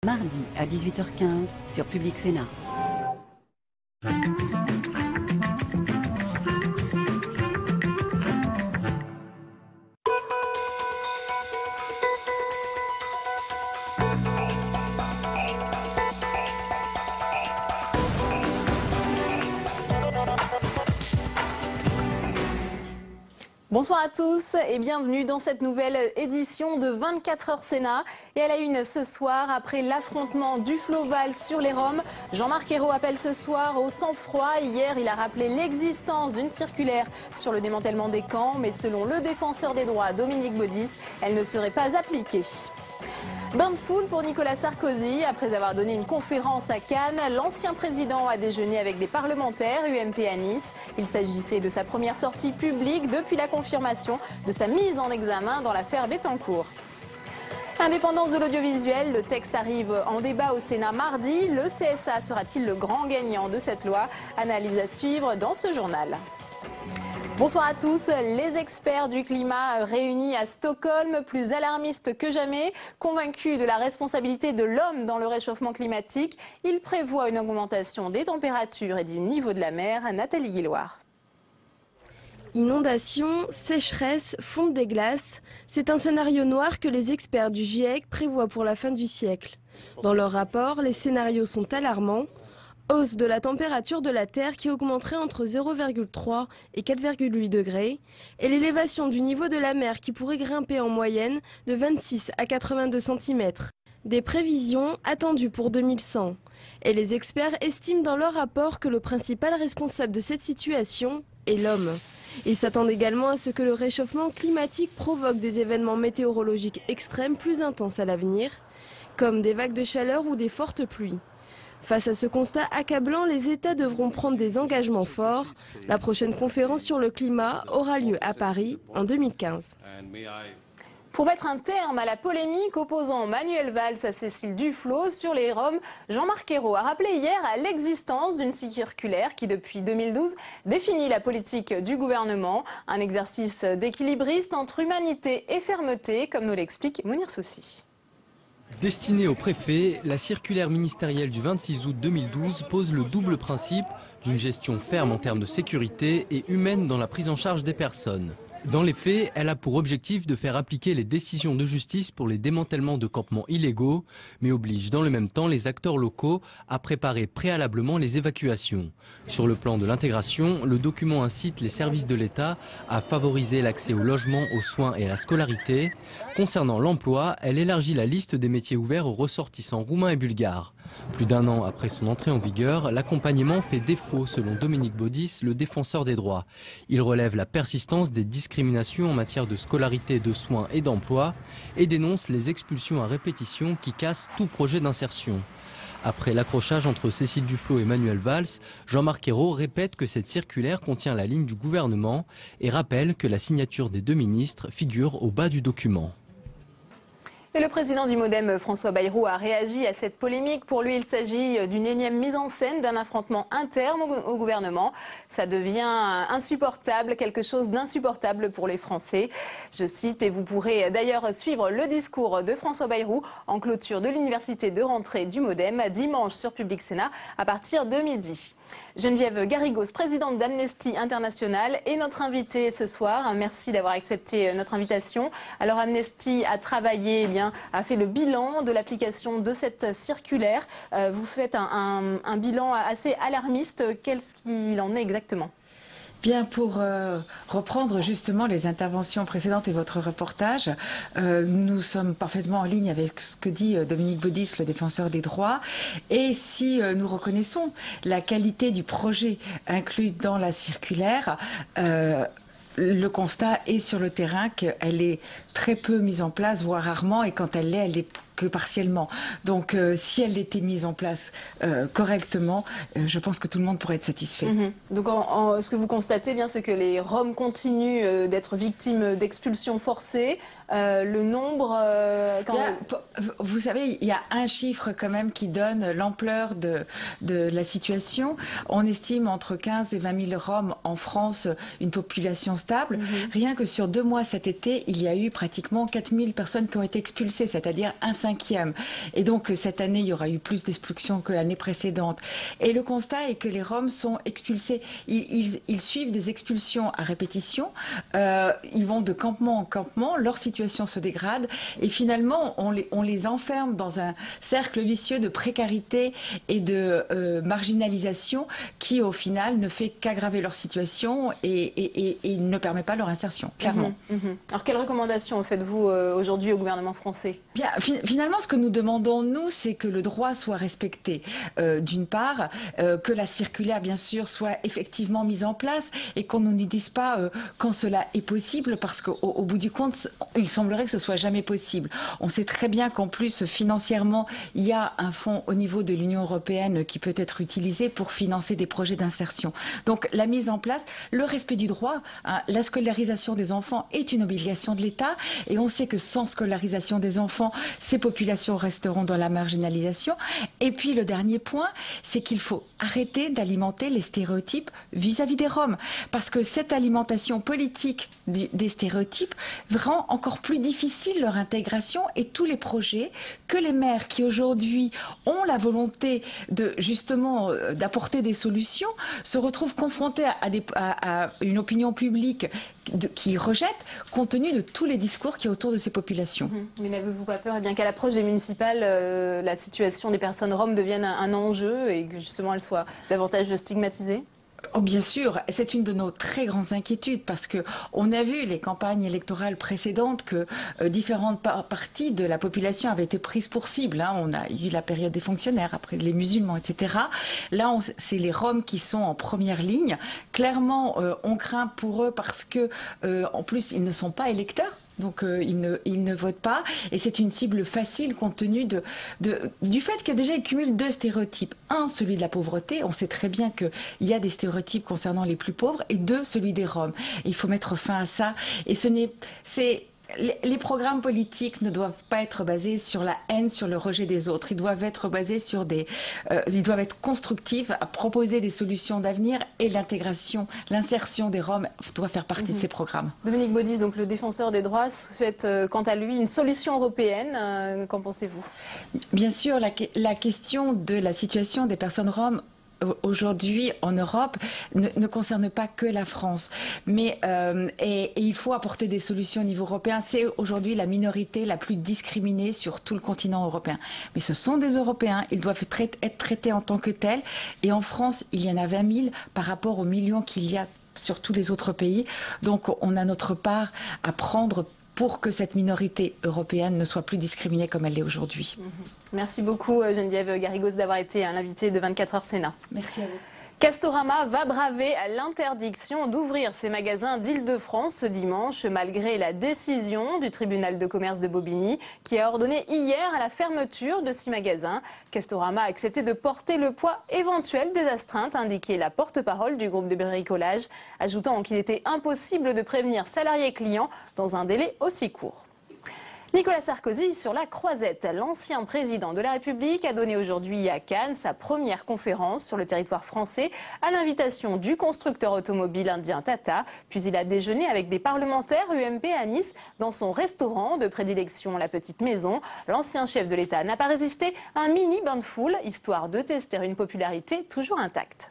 Mardi à 18h15 sur Public Sénat. Bonsoir à tous et bienvenue dans cette nouvelle édition de 24 heures Sénat. Et à la une ce soir, après l'affrontement du Floval sur les Roms, Jean-Marc Ayrault appelle ce soir au sang-froid. Hier, il a rappelé l'existence d'une circulaire sur le démantèlement des camps, mais selon le défenseur des droits Dominique Baudis, elle ne serait pas appliquée. Bain de foule pour Nicolas Sarkozy. Après avoir donné une conférence à Cannes, l'ancien président a déjeuné avec des parlementaires UMP à Nice. Il s'agissait de sa première sortie publique depuis la confirmation de sa mise en examen dans l'affaire Bettencourt. Indépendance de l'audiovisuel, le texte arrive en débat au Sénat mardi. Le CSA sera-t-il le grand gagnant de cette loi? Analyse à suivre dans ce journal. Bonsoir à tous. Les experts du climat réunis à Stockholm, plus alarmistes que jamais, convaincus de la responsabilité de l'homme dans le réchauffement climatique, ils prévoient une augmentation des températures et du niveau de la mer. Nathalie Guilloire. Inondations, sécheresse, fonte des glaces, c'est un scénario noir que les experts du GIEC prévoient pour la fin du siècle. Dans leur rapport, les scénarios sont alarmants. Hausse de la température de la Terre qui augmenterait entre 0,3 et 4,8 degrés et l'élévation du niveau de la mer qui pourrait grimper en moyenne de 26 à 82 cm. Des prévisions attendues pour 2100. Et les experts estiment dans leur rapport que le principal responsable de cette situation est l'homme. Ils s'attendent également à ce que le réchauffement climatique provoque des événements météorologiques extrêmes plus intenses à l'avenir, comme des vagues de chaleur ou des fortes pluies. Face à ce constat accablant, les États devront prendre des engagements forts. La prochaine conférence sur le climat aura lieu à Paris en 2015. Pour mettre un terme à la polémique opposant Manuel Valls à Cécile Duflot sur les Roms, Jean-Marc Ayrault a rappelé hier à l'existence d'une circulaire qui, depuis 2012, définit la politique du gouvernement. Un exercice d'équilibriste entre humanité et fermeté, comme nous l'explique Mounir Soussi. Destinée au préfet, la circulaire ministérielle du 26 août 2012 pose le double principe d'une gestion ferme en termes de sécurité et humaine dans la prise en charge des personnes. Dans les faits, elle a pour objectif de faire appliquer les décisions de justice pour les démantèlements de campements illégaux, mais oblige dans le même temps les acteurs locaux à préparer préalablement les évacuations. Sur le plan de l'intégration, le document incite les services de l'État à favoriser l'accès au logement, aux soins et à la scolarité. Concernant l'emploi, elle élargit la liste des métiers ouverts aux ressortissants roumains et bulgares. Plus d'un an après son entrée en vigueur, l'accompagnement fait défaut selon Dominique Baudis, le défenseur des droits. Il relève la persistance des discriminations en matière de scolarité, de soins et d'emploi et dénonce les expulsions à répétition qui cassent tout projet d'insertion. Après l'accrochage entre Cécile Duflot et Manuel Valls, Jean-Marc Ayrault répète que cette circulaire contient la ligne du gouvernement et rappelle que la signature des deux ministres figure au bas du document. Et le président du MoDem, François Bayrou, a réagi à cette polémique. Pour lui, il s'agit d'une énième mise en scène d'un affrontement interne au gouvernement. Ça devient insupportable, quelque chose d'insupportable pour les Français. Je cite, et vous pourrez d'ailleurs suivre le discours de François Bayrou en clôture de l'université de rentrée du MoDem, dimanche sur Public Sénat à partir de midi. Geneviève Garrigos, présidente d'Amnesty International, est notre invitée ce soir. Merci d'avoir accepté notre invitation. Alors Amnesty a travaillé, a fait le bilan de l'application de cette circulaire. Vous faites un bilan assez alarmiste. Qu'est-ce qu'il en est exactement ? Bien, pour reprendre justement les interventions précédentes et votre reportage, nous sommes parfaitement en ligne avec ce que dit Dominique Baudis, le défenseur des droits. Et si nous reconnaissons la qualité du projet inclus dans la circulaire, le constat est sur le terrain qu'elle est très peu mise en place, voire rarement, et quand elle est que partiellement. Donc si elle était mise en place correctement, je pense que tout le monde pourrait être satisfait. Donc ce que vous constatez bien, c'est que les Roms continuent d'être victimes d'expulsions forcées. Le nombre... Vous savez, il y a un chiffre quand même qui donne l'ampleur de la situation. On estime entre 15 et 20 000 Roms en France, une population stable. Rien que sur 2 mois cet été, il y a eu près pratiquement 4000 personnes qui ont été expulsées, c'est-à-dire un cinquième. Et donc cette année, il y aura eu plus d'expulsions que l'année précédente. Et le constat est que les Roms sont expulsés. Ils suivent des expulsions à répétition. Ils vont de campement en campement. Leur situation se dégrade. Et finalement, on les enferme dans un cercle vicieux de précarité et de marginalisation qui, au final, ne fait qu'aggraver leur situation et ne permet pas leur insertion, clairement. Alors, quelles recommandations faites-vous aujourd'hui au gouvernement français? Bien, finalement, ce que nous demandons, nous, c'est que le droit soit respecté, d'une part, que la circulaire, bien sûr, soit effectivement mise en place et qu'on ne nous dise pas quand cela est possible, parce qu'au bout du compte, il semblerait que ce soit jamais possible. On sait très bien qu'en plus, financièrement, il y a un fonds au niveau de l'Union européenne qui peut être utilisé pour financer des projets d'insertion. Donc, la mise en place, le respect du droit, hein, la scolarisation des enfants est une obligation de l'État et on sait que sans scolarisation des enfants, ces populations resteront dans la marginalisation. Et puis, le dernier point, c'est qu'il faut arrêter d'alimenter les stéréotypes vis-à-vis des Roms. Parce que cette alimentation politique des stéréotypes rend encore plus difficile leur intégration et tous les projets que les maires qui aujourd'hui ont la volonté de justement d'apporter des solutions se retrouvent confrontés à une opinion publique qui rejette compte tenu de tous les discours qui y a autour de ces populations. Mais n'avez-vous pas peur qu'à l'approche des municipales, la situation des personnes roms devienne un enjeu et que justement elles soient davantage stigmatisées? Oh, bien sûr, c'est une de nos très grandes inquiétudes parce que on a vu les campagnes électorales précédentes que différentes parties de la population avaient été prises pour cible. Hein. On a eu la période des fonctionnaires, après les musulmans, etc. Là, c'est les Roms qui sont en première ligne. Clairement, on craint pour eux parce que, en plus, ils ne sont pas électeurs. Donc ils ne votent pas et c'est une cible facile compte tenu du fait que déjà ils cumulent deux stéréotypes. Un, celui de la pauvreté, on sait très bien qu'il y a des stéréotypes concernant les plus pauvres, et deux, celui des Roms. Et il faut mettre fin à ça. Et les programmes politiques ne doivent pas être basés sur la haine, sur le rejet des autres. Ils doivent être basés sur ils doivent être constructifs, à proposer des solutions d'avenir, et l'insertion des Roms doit faire partie de ces programmes. Dominique Baudis, donc le défenseur des droits, souhaite quant à lui une solution européenne. Qu'en pensez-vous? Bien sûr, la question de la situation des personnes roms aujourd'hui en Europe ne concerne pas que la France, mais et il faut apporter des solutions au niveau européen. C'est aujourd'hui la minorité la plus discriminée sur tout le continent européen. Mais ce sont des Européens, ils doivent être traités en tant que tels. Et en France, il y en a 20 000 par rapport aux millions qu'il y a sur tous les autres pays. Donc on a notre part à prendre pour que cette minorité européenne ne soit plus discriminée comme elle l'est aujourd'hui. Merci beaucoup Geneviève Garrigos d'avoir été l'invitée de 24 heures Sénat. Merci à vous. Castorama va braver l'interdiction d'ouvrir ses magasins d'Île-de-France ce dimanche, malgré la décision du tribunal de commerce de Bobigny qui a ordonné hier à la fermeture de 6 magasins. Castorama a accepté de porter le poids éventuel des astreintes, a indiqué la porte-parole du groupe de bricolage, ajoutant qu'il était impossible de prévenir salariés et clients dans un délai aussi court. Nicolas Sarkozy sur la croisette. L'ancien président de la République a donné aujourd'hui à Cannes sa première conférence sur le territoire français à l'invitation du constructeur automobile indien Tata. Puis il a déjeuné avec des parlementaires UMP à Nice dans son restaurant de prédilection La Petite Maison. L'ancien chef de l'État n'a pas résisté à un mini bain de foule, histoire de tester une popularité toujours intacte.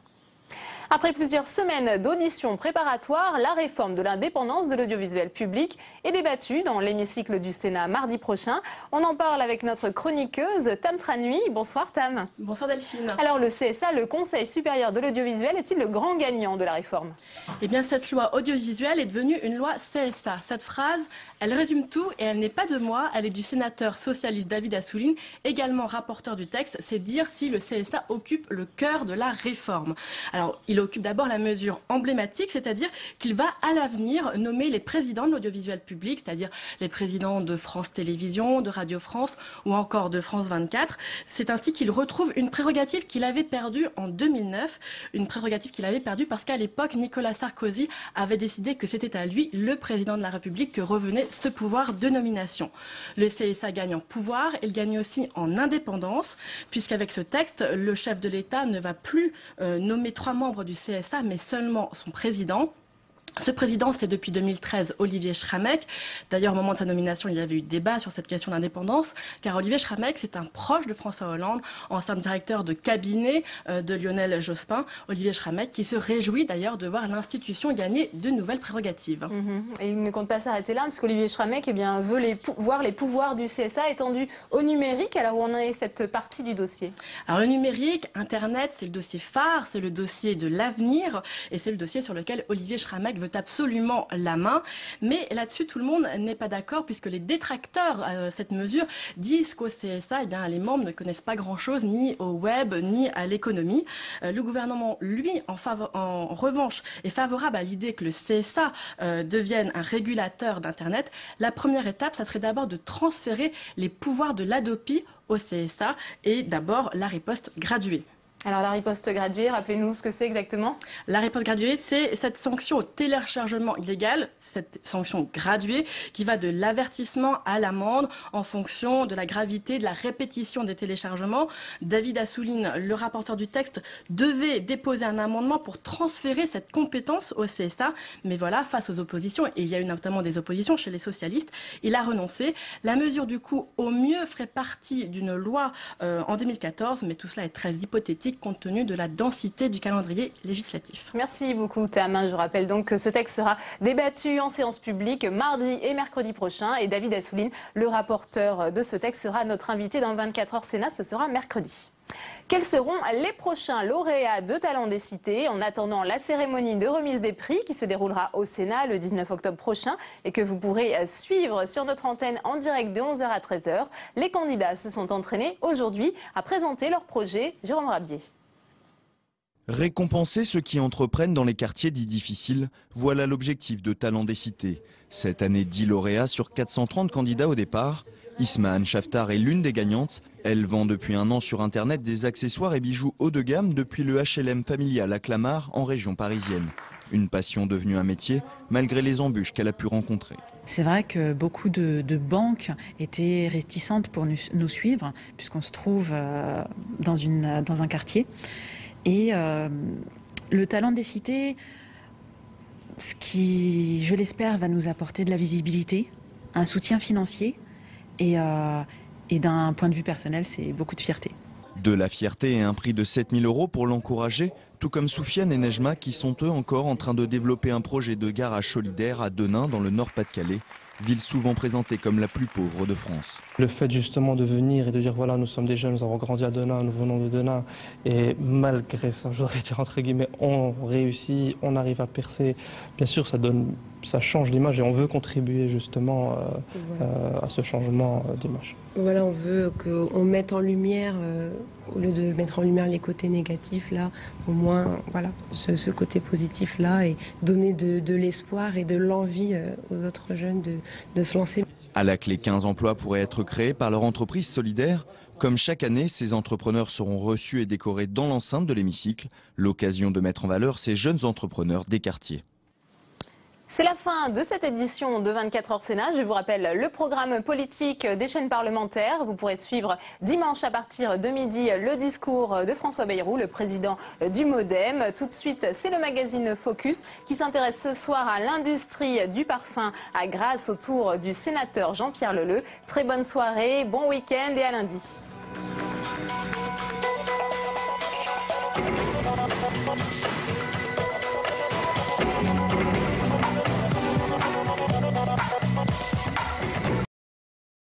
Après plusieurs semaines d'auditions préparatoires, la réforme de l'indépendance de l'audiovisuel public est débattue dans l'hémicycle du Sénat mardi prochain. On en parle avec notre chroniqueuse Tam Tranui. Bonsoir Tam. Bonsoir Delphine. Alors le CSA, le Conseil supérieur de l'audiovisuel, est-il le grand gagnant de la réforme? Eh bien cette loi audiovisuelle est devenue une loi CSA. Cette phrase, elle résume tout et elle n'est pas de moi, elle est du sénateur socialiste David Assouline, également rapporteur du texte. C'est dire si le CSA occupe le cœur de la réforme. Alors il occupe d'abord la mesure emblématique, c'est-à-dire qu'il va à l'avenir nommer les présidents de l'audiovisuel public, c'est-à-dire les présidents de France Télévisions, de Radio France ou encore de France 24. C'est ainsi qu'il retrouve une prérogative qu'il avait perdue en 2009, une prérogative qu'il avait perdue parce qu'à l'époque, Nicolas Sarkozy avait décidé que c'était à lui, le président de la République, que revenait ce pouvoir de nomination. Le CSA gagne en pouvoir, il gagne aussi en indépendance, puisqu'avec ce texte, le chef de l'État ne va plus nommer 3 membres du CSA, mais seulement son président. Ce président, c'est depuis 2013 Olivier Schramek. D'ailleurs, au moment de sa nomination, il y avait eu débat sur cette question d'indépendance, car Olivier Schramek, c'est un proche de François Hollande, ancien directeur de cabinet de Lionel Jospin. Olivier Schramek qui se réjouit d'ailleurs de voir l'institution gagner de nouvelles prérogatives. Et il ne compte pas s'arrêter là, parce qu'Olivier Schramek veut voir les pouvoirs du CSA étendus au numérique. Alors où en est cette partie du dossier? Alors le numérique, Internet, c'est le dossier phare, c'est le dossier de l'avenir, et c'est le dossier sur lequel Olivier Schramek veut absolument la main. Mais là-dessus, tout le monde n'est pas d'accord, puisque les détracteurs à cette mesure disent qu'au CSA, les membres ne connaissent pas grand-chose ni au web, ni à l'économie. Le gouvernement, lui, en revanche, est favorable à l'idée que le CSA devienne un régulateur d'Internet. La première étape, ça serait d'abord de transférer les pouvoirs de l'ADOPI au CSA et d'abord la riposte graduée. Alors la riposte graduée, rappelez-nous ce que c'est exactement. La riposte graduée, c'est cette sanction au téléchargement illégal, cette sanction graduée qui va de l'avertissement à l'amende en fonction de la gravité, de la répétition des téléchargements. David Assouline, le rapporteur du texte, devait déposer un amendement pour transférer cette compétence au CSA. Mais voilà, face aux oppositions, et il y a eu notamment des oppositions chez les socialistes, il a renoncé. La mesure du coup, au mieux, ferait partie d'une loi en 2014, mais tout cela est très hypothétique compte tenu de la densité du calendrier législatif. Merci beaucoup Tam. Je rappelle donc que ce texte sera débattu en séance publique mardi et mercredi prochain. Et David Assouline, le rapporteur de ce texte, sera notre invité dans 24 heures Sénat. Ce sera mercredi. Quels seront les prochains lauréats de Talents des Cités en attendant la cérémonie de remise des prix qui se déroulera au Sénat le 19 octobre prochain et que vous pourrez suivre sur notre antenne en direct de 11h à 13h. Les candidats se sont entraînés aujourd'hui à présenter leur projet. Jérôme Rabier. Récompenser ceux qui entreprennent dans les quartiers dits difficiles, voilà l'objectif de Talents des Cités. Cette année, 10 lauréats sur 430 candidats au départ. Ismahan Shaftar est l'une des gagnantes. Elle vend depuis un an sur Internet des accessoires et bijoux haut de gamme depuis le HLM familial à Clamart en région parisienne. Une passion devenue un métier malgré les embûches qu'elle a pu rencontrer. C'est vrai que beaucoup de banques étaient réticentes pour nous suivre puisqu'on se trouve dans un quartier. Et le Talent des Cités, ce qui, je l'espère, va nous apporter de la visibilité, un soutien financier et d'un point de vue personnel, c'est beaucoup de fierté. De la fierté et un prix de 7 000 € pour l'encourager, tout comme Soufiane et Nejma qui sont eux encore en train de développer un projet de garage solidaire à Denain dans le Nord-Pas-de-Calais, ville souvent présentée comme la plus pauvre de France. Le fait justement de venir et de dire voilà, nous sommes des jeunes, nous avons grandi à Denain, nous venons de Denain et malgré ça, je voudrais dire entre guillemets, on réussit, on arrive à percer. Bien sûr, ça change l'image et on veut contribuer justement à ce changement d'image. Voilà, on veut qu'on mette en lumière, au lieu de mettre en lumière les côtés négatifs, là, au moins, voilà, ce côté positif-là et donner de l'espoir et de l'envie aux autres jeunes de se lancer. À la clé, 15 emplois pourraient être créés par leur entreprise solidaire. Comme chaque année, ces entrepreneurs seront reçus et décorés dans l'enceinte de l'hémicycle, l'occasion de mettre en valeur ces jeunes entrepreneurs des quartiers. C'est la fin de cette édition de 24 heures Sénat. Je vous rappelle le programme politique des chaînes parlementaires. Vous pourrez suivre dimanche à partir de midi le discours de François Bayrou, le président du MoDem. Tout de suite, c'est le magazine Focus qui s'intéresse ce soir à l'industrie du parfum à Grasse autour du sénateur Jean-Pierre Leleux. Très bonne soirée, bon week-end et à lundi.